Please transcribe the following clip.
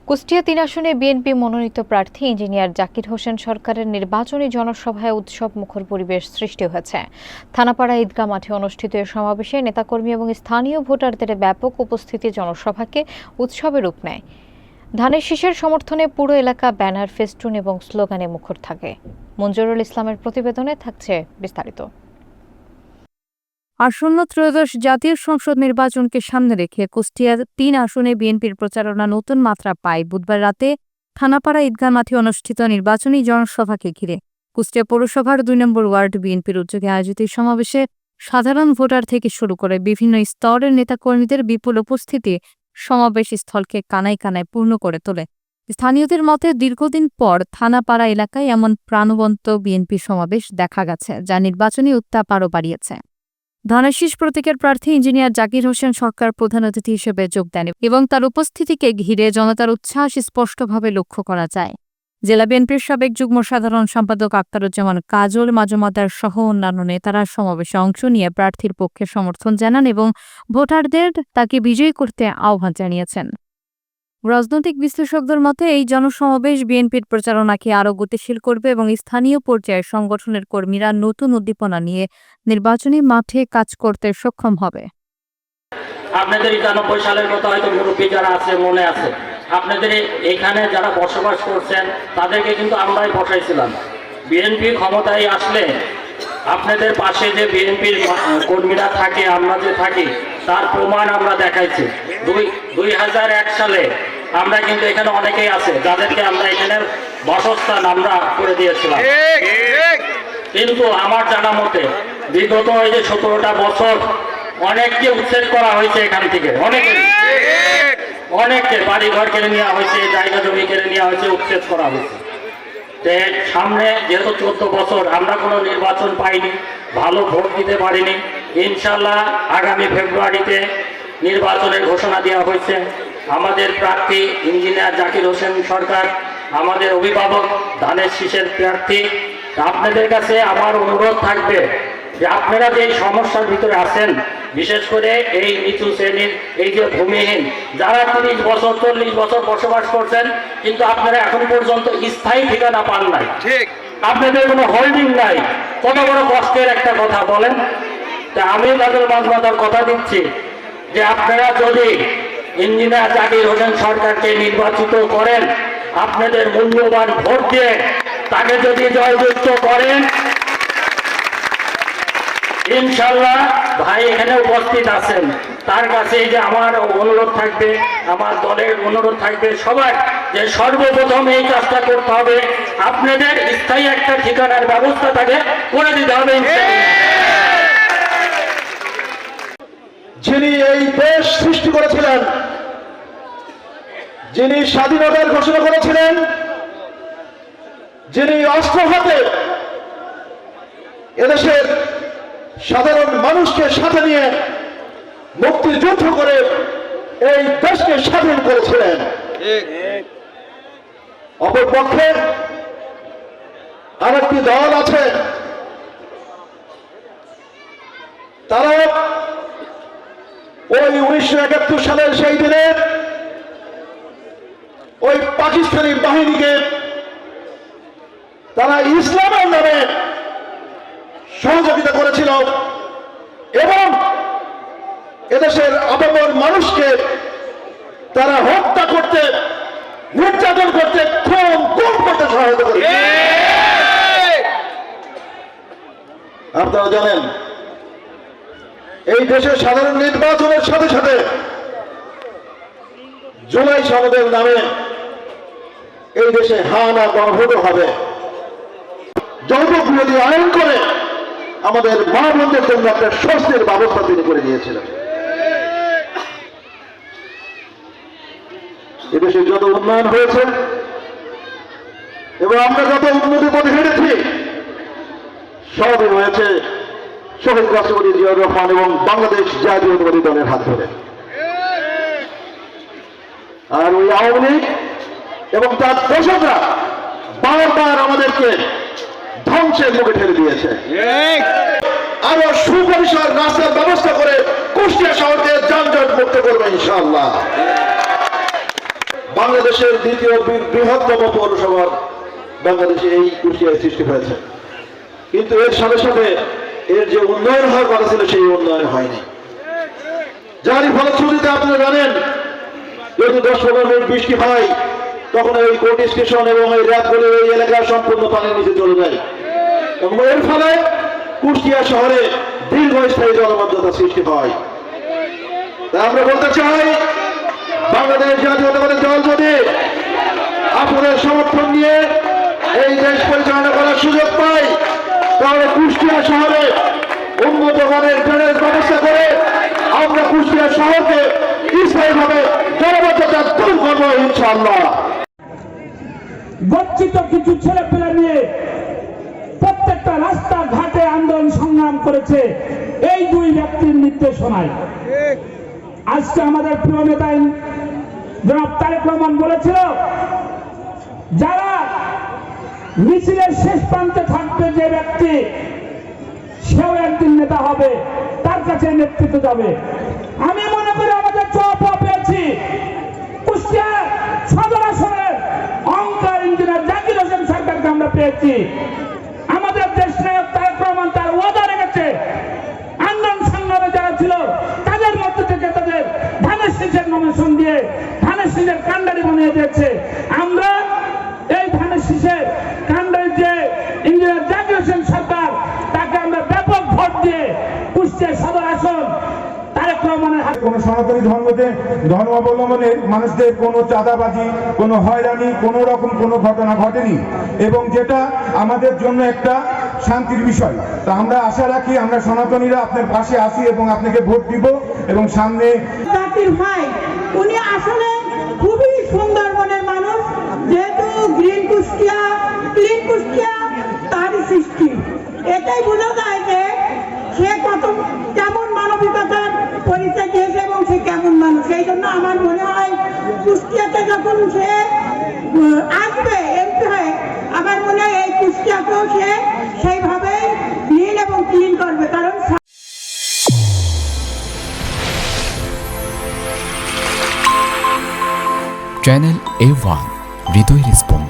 কুষ্টিয়া ৩ আসনে বিএনপি মনোনীত প্রার্থী ইঞ্জিনিয়ার জাকির হোসেন সরকারের নির্বাচনী জনসভায় উৎসব মুখর পরিবেশ সৃষ্টি হয়েছে। থানাপাড়া ঈদগাহ মাঠে অনুষ্ঠিত এ সমাবেশে নেতাকর্মী এবং স্থানীয় ভোটারদের ব্যাপক উপস্থিতি জনসভাকে উৎসবে রূপ নেয়। ধানের শীষের সমর্থনে পুরো এলাকা ব্যানার, ফেস্টুন এবং স্লোগানে মুখর থাকে। মঞ্জুরুল ইসলামের প্রতিবেদনে থাকছে বিস্তারিত। আসন্ন ত্রয়োদশ জাতীয় সংসদ নির্বাচনকে সামনে রেখে কুষ্টিয়া ৩ আসনে বিএনপির প্রচারণা নতুন মাত্রা পায় বুধবার রাতে থানাপাড়া ঈদগাহ মাঠে অনুষ্ঠিত নির্বাচনী জনসভাকে ঘিরে। কুষ্টিয়া পৌরসভার ২ নম্বর ওয়ার্ড বিএনপির উদ্যোগে আয়োজিত সমাবেশে সাধারণ ভোটার থেকে শুরু করে বিভিন্ন স্তরের নেতাকর্মীদের বিপুল উপস্থিতি সমাবেশ স্থলকে কানায় কানায় পূর্ণ করে তোলে। স্থানীয়দের মতে দীর্ঘদিন পর থানাপাড়া এলাকায় এমন প্রাণবন্ত বিএনপি সমাবেশ দেখা গেছে, যা নির্বাচনী উত্তাপ আরও বাড়িয়েছে। ধানের শীষ প্রতীকের প্রার্থী ইঞ্জিনিয়ার জাকির হোসেন সরকার প্রধান অতিথি হিসেবে যোগ দেন এবং তার উপস্থিতিকে ঘিরে জনতার উচ্ছ্বাস স্পষ্টভাবে লক্ষ্য করা যায়। জেলা বিএনপির সাবেক যুগ্ম সাধারণ সম্পাদক আক্তারুজ্জামান কাজল মাজুমদার সহ অন্যান্য নেতারা সমাবেশে অংশ নিয়ে প্রার্থীর পক্ষে সমর্থন জানান এবং ভোটারদের তাকে বিজয়ী করতে আহ্বান জানিয়েছেন। রাজনৈতিক বিশ্লেষকদের মতে এই জনসমাবেশ বিএনপির প্রচারণাকে আরও গতিশীল করবে এবং স্থানীয় পর্যায়ে সংগঠনের কর্মীরা নতুন উদ্দীপনা নিয়ে নির্বাচনী মাঠে কাজ করতে সক্ষম হবে। আপনাদের ৯৯ সালের কথা হয়তো মুরব্বী যারা আছে মনে আছে, আপনাদের এখানে যারা বসবাস করছেন তাদেরকে কিন্তু আমরাই বসাইছিলাম। বিএনপি ক্ষমতায় আসলে আপনাদের পাশে যে বিএনপির কর্মীরা থাকে, আমরা যে থাকি, তার প্রমাণ আমরা দেখাইছি। ২০০১ সালে আমরা কিন্তু এখানে অনেকেই আছে যাদেরকে আমরা এখানে বাসস্থান আমরা করে দিয়েছিলাম। কিন্তু আমার জানা মতে বিগত এই যে ১৭টা বছর অনেককে উচ্ছেদ করা হয়েছে এখান থেকে, অনেককে বাড়ি ঘর কেড়ে নেওয়া হয়েছে, জায়গা জমি কেড়ে নেওয়া হয়েছে, উচ্ছেদ করা হয়েছে। সামনে যেহেতু ১৪ বছর আমরা কোনো নির্বাচন পাইনি, ভালো ভোট দিতে পারিনি। ইনশাল্লাহ আগামী ফেব্রুয়ারিতে নির্বাচনের ঘোষণা দেওয়া হয়েছে। আমাদের প্রার্থী ইঞ্জিনিয়ার জাকির হোসেন সরকার আমাদের অভিভাবক, ধানের শীষের প্রার্থী। আপনাদের কাছে আমার অনুরোধ থাকবে যে আপনারা যে সমস্যার ভিতরে আছেন, বিশেষ করে এই নিচু শ্রেণীর, এই যে ভূমিহীন যারা ৩০ বছর ৪০ বছর বসবাস করছেন কিন্তু আপনারা এখন পর্যন্ত স্থায়ী ঠিকানা পান নাই, আপনাদের কোনো হোল্ডিং নাই, কত বড় কষ্টের একটা কথা বলেন। তা আমি তাদের মাঝমাতার কথা দিচ্ছি যে আপনারা যদি ইঞ্জিনিয়ার জাকির হোসেন সরকারকে নির্বাচিত করেন, আপনাদের মূল্যবান ভোট দিয়ে তাকে যদি জয়যুক্ত করেন, ইনশাল্লাহ ভাই এখানে উপস্থিত আছেন, তার কাছে যে আমার অনুরোধ থাকবে, আমার দলের অনুরোধ থাকবে সবার, যে সর্বপ্রথম এই কাজটা করতে হবে, আপনাদের স্থায়ী একটা ঠিকানার ব্যবস্থা তাকে করে দিতে হবে। যিনি এই দেশ সৃষ্টি করেছিলেন, যিনি স্বাধীনতার ঘোষণা করেছিলেন, যিনি অস্ত্র হাতে এদেশের সাধারণ মানুষকে সাথে নিয়ে মুক্তিযুদ্ধ করে এই দেশকে স্বাধীন করেছিলেন, অপরপক্ষে আরেকটি দল আছে, তারা ওই ১৯৭১ সালের সেই দিনে ওই পাকিস্তানি বাহিনীকে তারা ইসলামের নামে সহযোগিতা করেছিল এবং এদেশের আপামর মানুষকে তারা হত্যা করতে, নির্যাতন করতে, খুন গুম করতে সহায়তা করে। আপনারা জানেন এই দেশের সাধারণ নির্বাচনের সাথে সাথে জুলাই সনদের নামে এই দেশে হানা গণভোট হবে। যৌতুক বিরোধী আইন করে আমাদের মা বোনদের জন্য একটা স্বস্তির ব্যবস্থা তিনি করে দিয়েছিলেন। এদেশে যত উন্নয়ন হয়েছে এবং আমরা যত উন্নতির পথে হেঁটেছি, সবই হয়েছে শহীদ রাষ্ট্রপতি জিয়াউর রহমান এবং বাংলাদেশ জাতীয়তাবাদী দলের হাত ধরে। আর ওই আওয়ামী লীগ এবং তার দোষকরা বারবার আমাদেরকে ধ্বংসের মুখে ঠেলে দিয়েছে। আরো সুপরিসর রাস্তার ব্যবস্থা করে কুষ্টিয়া শহরকে যানজট মুক্ত করবে ইনশাআল্লাহ। বাংলাদেশের দ্বিতীয় বৃহত্তম পৌরসভা বাংলাদেশে এই কুষ্টিয়ায় সৃষ্টি হয়েছে। কিন্তু এর সাথে সাথে এর যে উন্নয়ন হওয়ার কথা ছিল সেই উন্নয়ন হয়নি, যারই ফলশ্রুতিতে আপনারা জানেন যদি 10-15 মিনিট বৃষ্টি হয় তখন এই কোর্ট স্টেশন এবং এই রাতগুলি এই এলাকা সম্পূর্ণ পানির নিচে চলে যায় এবং এর ফলে কুষ্টিয়া শহরে দীর্ঘস্থায়ী জলবদ্ধতা সৃষ্টি হয়। তাই আমরা বলতে চাই বাংলাদেশ জাতীয়তাবাদী দল যদি আপনাদের সমর্থন নিয়ে এই দেশ পরিচালনা করার সুযোগ পায় তাহলে কুষ্টিয়া শহরে উন্নত মানের ড্রেনেজ ব্যবস্থা করে আমরা কুষ্টিয়া শহরকে স্থায়ীভাবে জলবদ্ধতা দূর করবো ইনশাআল্লাহ। গচ্ছিত কিছু ছেলে পেলে নিয়ে প্রত্যেকটা রাস্তা ঘাটে আন্দোলন সংগ্রাম করেছে এই দুই ব্যক্তির নির্দেশনায়। আজকে আমাদের প্রিয় নেতা জনাব তারেক রহমান বলেছিল যারা মিছিলের শেষ প্রান্তে থাকবে যে ব্যক্তি সেও একদিন নেতা হবে, তার কাছে নেতৃত্ব যাবে। আমি মনে করি আমাদের চপ পেয়েছি কুষ্টিয়া সদর আসনের অহংকার ইঞ্জিনিয়ার জাকির হোসেন সরকারকে আমরা পেয়েছি। আমাদের দেশ নায়ক তারেক রহমান তার ওয়াদা রেখেছে আন্দোলন সংগ্রামে যারা ছিল তাদের মধ্যে থেকে তাদের ধানের শীষের নমিনেশন দিয়ে ধানের শীষের কান্ডারি বানিয়ে দিয়েছে। আমরা এই ধানের শীষের কান্ডারি যে ইঞ্জিনিয়ার জাকির হোসেন সরকার তাকে আমরা ব্যাপক ভোট দিয়ে কুষ্টিয়া সদর আসন তারেক রহমানের হাতে। কোন সনাতনী ধর্মাবলম্বনের মানুষদের কোনো চাঁদাবাজি, কোনো হয়রানি, কোনো রকম কোনো ঘটনা ঘটেনি এবং যেটা আমাদের জন্য একটা শান্তির বিষয়। তা আমরা আশা রাখি আমরা সনাতনীরা আপনার পাশে আসি এবং আপনাকে ভোট দিব এবং সামনে জাকির ভাই উনি আসলে খুবই সুন্দরবনের মানুষ, যেহেতু গ্রিন কুষ্টিয়া ক্লিন কুষ্টিয়া তারই সৃষ্টি। এটাই বোঝা যায় যে সে কত কেমন মানবিকতার পরিচয় দিয়েছে এবং সে কেমন মানুষ। এই জন্য আমার মনে হয় কুষ্টিয়াতে যখন সে আসবে এমপি হয়ে আমার মনে হয় এই কুষ্টিয়াকেও সে সেইভাবে ক্লিন এবং ক্লিন করবে। কারণ চ্যানেল A1 হৃদয়ের স্পন্দন।